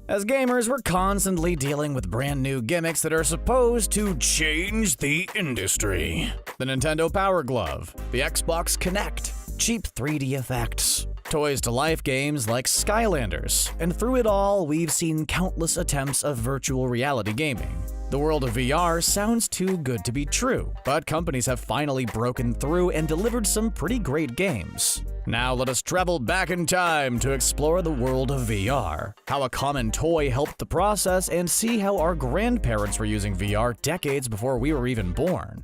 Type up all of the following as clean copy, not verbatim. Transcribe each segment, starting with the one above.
As gamers, we're constantly dealing with brand new gimmicks that are supposed to change the industry. The Nintendo Power Glove, the XBox Kinect, cheap 3D effects, toys-to-life games like Skylanders, and through it all, we've seen countless attempts of virtual reality gaming. The world of VR sounds too good to be true, but companies have finally broken through and delivered some pretty great games. Now let us travel back in time to explore the world of VR, how a common toy helped the process, and see how our grandparents were using VR decades before we were even born.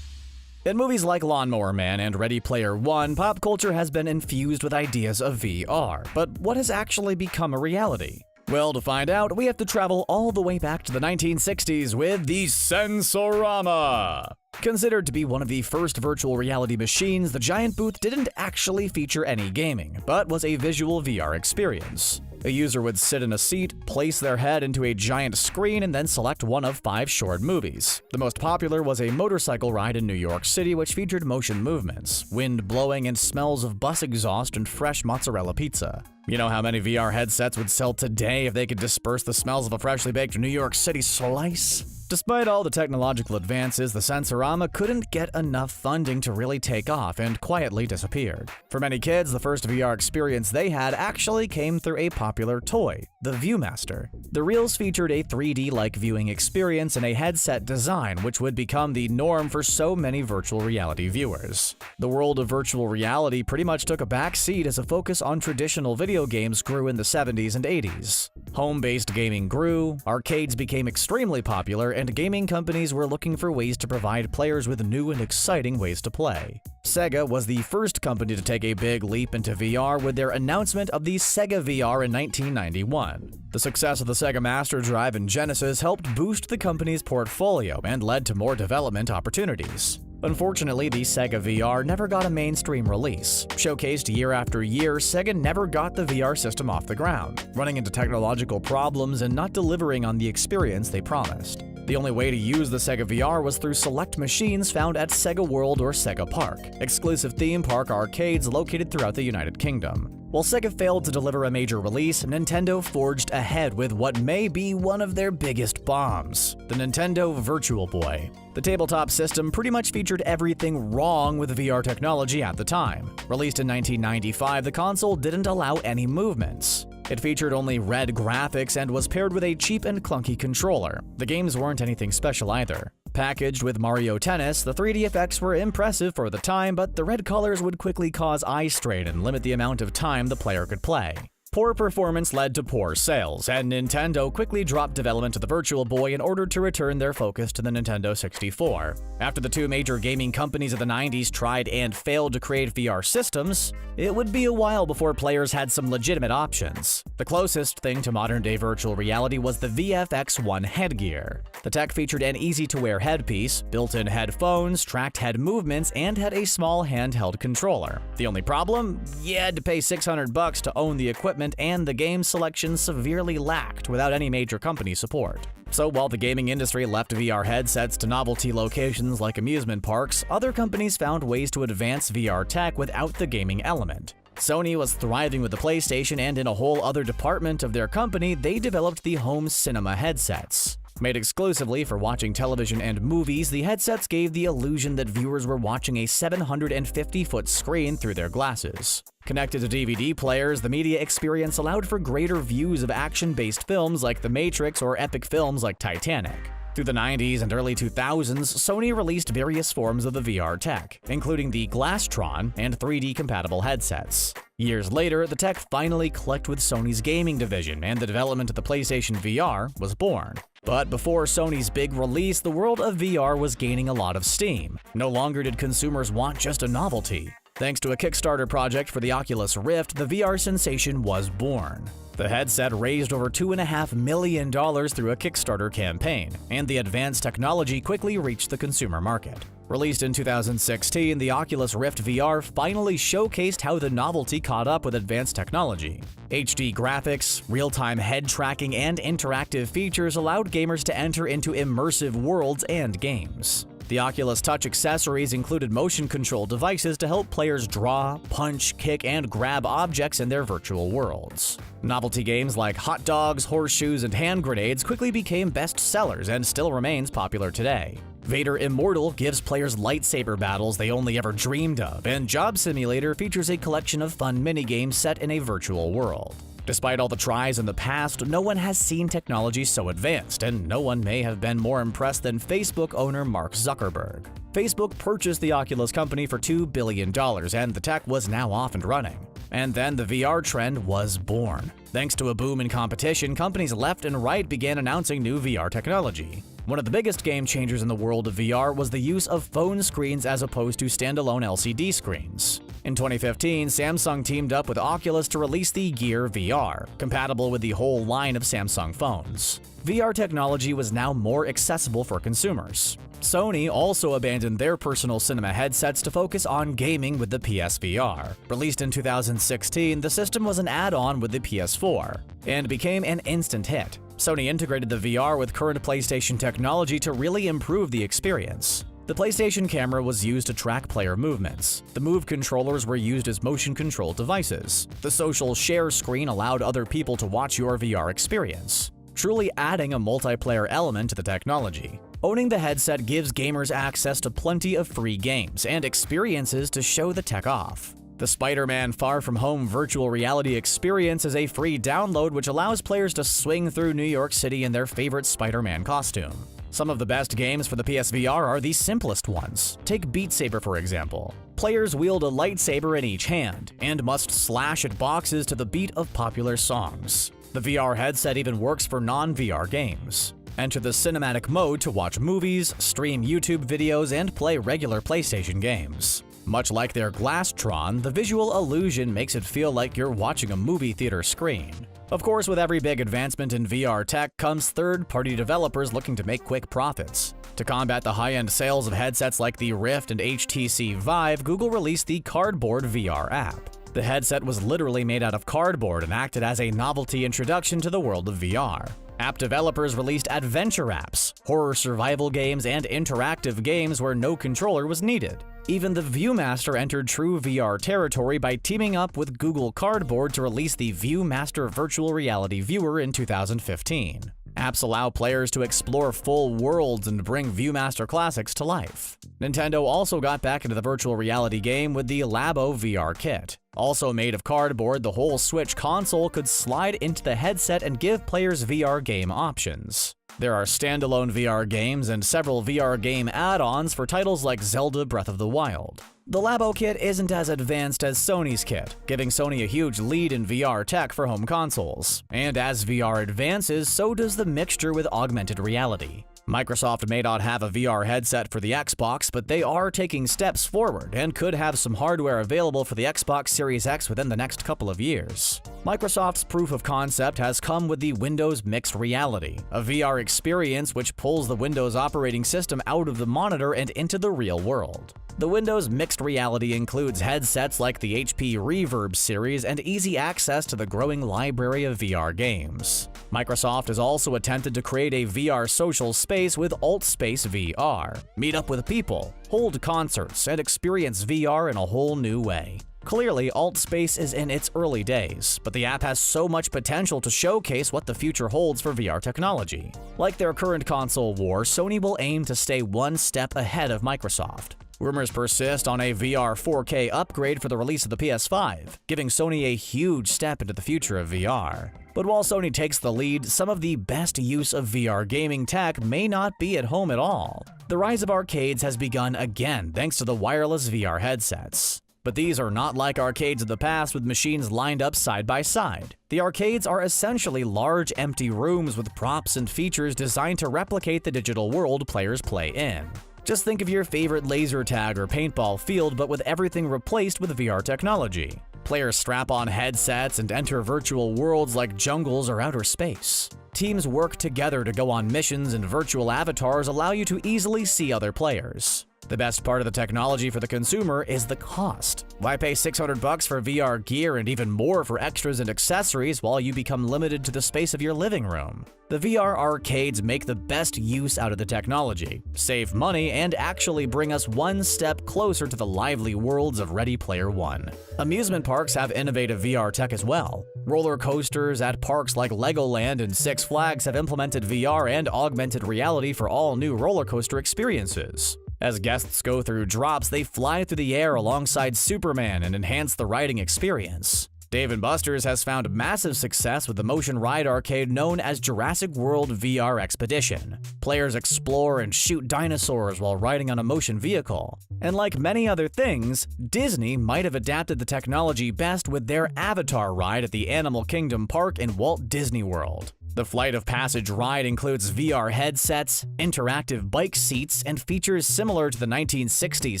In movies like Lawnmower Man and Ready Player One, pop culture has been infused with ideas of VR, but what has actually become a reality? Well, to find out, we have to travel all the way back to the 1960s with the Sensorama. Considered to be one of the first virtual reality machines, the giant booth didn't actually feature any gaming, but was a visual VR experience. A user would sit in a seat, place their head into a giant screen, and then select one of 5 short movies. The most popular was a motorcycle ride in New York City, which featured motion movements, wind blowing, and smells of bus exhaust and fresh mozzarella pizza. You know how many VR headsets would sell today if they could disperse the smells of a freshly baked New York City slice? Despite all the technological advances, the Sensorama couldn't get enough funding to really take off and quietly disappeared. For many kids, the first VR experience they had actually came through a popular toy, the Viewmaster. The reels featured a 3D-like viewing experience and a headset design, which would become the norm for so many virtual reality viewers. The world of virtual reality pretty much took a back seat as a focus on traditional video games grew in the 70s and 80s. Home-based gaming grew, arcades became extremely popular, and gaming companies were looking for ways to provide players with new and exciting ways to play. Sega was the first company to take a big leap into VR with their announcement of the Sega VR in 1991. The success of the Sega Master Drive and Genesis helped boost the company's portfolio and led to more development opportunities. Unfortunately, the Sega VR never got a mainstream release. Showcased year after year, Sega never got the VR system off the ground, running into technological problems and not delivering on the experience they promised. The only way to use the Sega VR was through select machines found at Sega World or Sega Park, exclusive theme park arcades located throughout the United Kingdom. While Sega failed to deliver a major release, Nintendo forged ahead with what may be one of their biggest bombs, the Nintendo Virtual Boy. The tabletop system pretty much featured everything wrong with VR technology at the time. Released in 1995, the console didn't allow any movements. It featured only red graphics and was paired with a cheap and clunky controller. The games weren't anything special either. Packaged with Mario Tennis, the 3D effects were impressive for the time, but the red colors would quickly cause eye strain and limit the amount of time the player could play. Poor performance led to poor sales, and Nintendo quickly dropped development of the Virtual Boy in order to return their focus to the Nintendo 64. After the two major gaming companies of the 90s tried and failed to create VR systems, it would be a while before players had some legitimate options. The closest thing to modern-day virtual reality was the VFX-1 headgear. The tech featured an easy-to-wear headpiece, built-in headphones, tracked head movements, and had a small handheld controller. The only problem? You had to pay $600 to own the equipment, and the game selection severely lacked without any major company support. So while the gaming industry left VR headsets to novelty locations like amusement parks, other companies found ways to advance VR tech without the gaming element. Sony was thriving with the PlayStation, and in a whole other department of their company, they developed the home cinema headsets. Made exclusively for watching television and movies, the headsets gave the illusion that viewers were watching a 750-foot screen through their glasses. Connected to DVD players, the media experience allowed for greater views of action-based films like The Matrix or epic films like Titanic. Through the 90s and early 2000s, Sony released various forms of the VR tech, including the Glasstron and 3D-compatible headsets. Years later, the tech finally clicked with Sony's gaming division, and the development of the PlayStation VR was born. But before Sony's big release, the world of VR was gaining a lot of steam. No longer did consumers want just a novelty. Thanks to a Kickstarter project for the Oculus Rift, the VR sensation was born. The headset raised over $2.5 million through a Kickstarter campaign, and the advanced technology quickly reached the consumer market. Released in 2016, the Oculus Rift VR finally showcased how the novelty caught up with advanced technology. HD graphics, real-time head tracking, and interactive features allowed gamers to enter into immersive worlds and games. The Oculus Touch accessories included motion control devices to help players draw, punch, kick, and grab objects in their virtual worlds. Novelty games like hot dogs, horseshoes, and hand grenades quickly became best sellers and still remains popular today. Vader Immortal gives players lightsaber battles they only ever dreamed of, and Job Simulator features a collection of fun minigames set in a virtual world. Despite all the tries in the past, no one has seen technology so advanced, and no one may have been more impressed than Facebook owner Mark Zuckerberg. Facebook purchased the Oculus company for $2 billion, and the tech was now off and running. And then the VR trend was born. Thanks to a boom in competition, companies left and right began announcing new VR technology. One of the biggest game changers in the world of VR was the use of phone screens as opposed to standalone LCD screens. In 2015, Samsung teamed up with Oculus to release the Gear VR, compatible with the whole line of Samsung phones. VR technology was now more accessible for consumers. Sony also abandoned their personal cinema headsets to focus on gaming with the PSVR. Released in 2016, the system was an add-on with the PS4 and became an instant hit. Sony integrated the VR with current PlayStation technology to really improve the experience. The PlayStation camera was used to track player movements. The Move controllers were used as motion control devices. The social share screen allowed other people to watch your VR experience, truly adding a multiplayer element to the technology. Owning the headset gives gamers access to plenty of free games and experiences to show the tech off. The Spider-Man Far From Home virtual reality experience is a free download which allows players to swing through New York City in their favorite Spider-Man costume. Some of the best games for the PSVR are the simplest ones. Take Beat Saber for example. Players wield a lightsaber in each hand and must slash at boxes to the beat of popular songs. The VR headset even works for non-VR games. Enter the cinematic mode to watch movies, stream YouTube videos, and play regular PlayStation games. Much like their Glasstron, the visual illusion makes it feel like you're watching a movie theater screen. Of course, with every big advancement in VR tech comes third-party developers looking to make quick profits. To combat the high-end sales of headsets like the Rift and HTC Vive, Google released the Cardboard VR app. The headset was literally made out of cardboard and acted as a novelty introduction to the world of VR. App developers released adventure apps, horror survival games, and interactive games where no controller was needed. Even the Viewmaster entered true VR territory by teaming up with Google Cardboard to release the Viewmaster Virtual Reality Viewer in 2015. Apps allow players to explore full worlds and bring Viewmaster classics to life. Nintendo also got back into the virtual reality game with the Labo VR kit. Also made of cardboard, the whole Switch console could slide into the headset and give players VR game options. There are standalone VR games and several VR game add-ons for titles like Zelda Breath of the Wild. The Labo kit isn't as advanced as Sony's kit, giving Sony a huge lead in VR tech for home consoles. And as VR advances, so does the mixture with augmented reality. Microsoft may not have a VR headset for the Xbox, but they are taking steps forward and could have some hardware available for the Xbox Series X within the next couple of years. Microsoft's proof of concept has come with the Windows Mixed Reality, a VR experience which pulls the Windows operating system out of the monitor and into the real world. The Windows Mixed Reality includes headsets like the HP Reverb series and easy access to the growing library of VR games. Microsoft has also attempted to create a VR social space with AltSpace VR. Meet up with people, hold concerts, and experience VR in a whole new way. Clearly, AltSpace is in its early days, but the app has so much potential to showcase what the future holds for VR technology. Like their current console war, Sony will aim to stay one step ahead of Microsoft. Rumors persist on a VR 4K upgrade for the release of the PS5, giving Sony a huge step into the future of VR. But while Sony takes the lead, some of the best use of VR gaming tech may not be at home at all. The rise of arcades has begun again thanks to the wireless VR headsets. But these are not like arcades of the past with machines lined up side by side. The arcades are essentially large empty rooms with props and features designed to replicate the digital world players play in. Just think of your favorite laser tag or paintball field, but with everything replaced with VR technology. Players strap on headsets and enter virtual worlds like jungles or outer space. Teams work together to go on missions, and virtual avatars allow you to easily see other players. The best part of the technology for the consumer is the cost. Why pay $600 for VR gear and even more for extras and accessories while you become limited to the space of your living room? The VR arcades make the best use out of the technology, save money, and actually bring us one step closer to the lively worlds of Ready Player One. Amusement parks have innovative VR tech as well. Roller coasters at parks like Legoland and Six Flags have implemented VR and augmented reality for all new roller coaster experiences. As guests go through drops, they fly through the air alongside Superman and enhance the riding experience. Dave & Buster's has found massive success with the motion ride arcade known as Jurassic World VR Expedition. Players explore and shoot dinosaurs while riding on a motion vehicle. And like many other things, Disney might have adapted the technology best with their Avatar ride at the Animal Kingdom Park in Walt Disney World. The Flight of Passage ride includes VR headsets, interactive bike seats, and features similar to the 1960s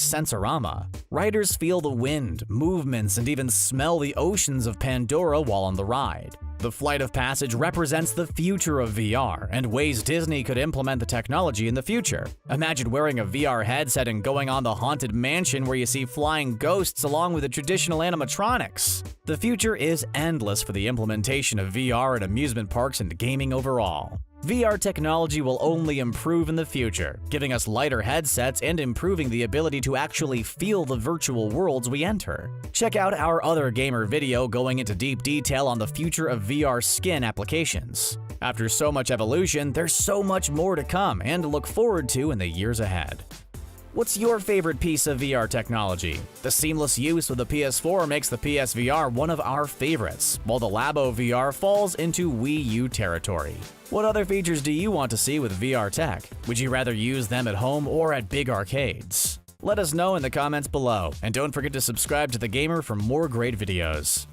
Sensorama. Riders feel the wind, movements, and even smell the oceans of Pandora while on the ride. The Flight of Passage represents the future of VR and ways Disney could implement the technology in the future. Imagine wearing a VR headset and going on the Haunted Mansion where you see flying ghosts along with the traditional animatronics. The future is endless for the implementation of VR at amusement parks and gaming overall. VR technology will only improve in the future, giving us lighter headsets and improving the ability to actually feel the virtual worlds we enter. Check out our other gamer video going into deep detail on the future of VR skin applications. After so much evolution, there's so much more to come and to look forward to in the years ahead. What's your favorite piece of VR technology? The seamless use of the PS4 makes the PSVR one of our favorites, while the Labo VR falls into Wii U territory. What other features do you want to see with VR tech? Would you rather use them at home or at big arcades? Let us know in the comments below, and don't forget to subscribe to The Gamer for more great videos.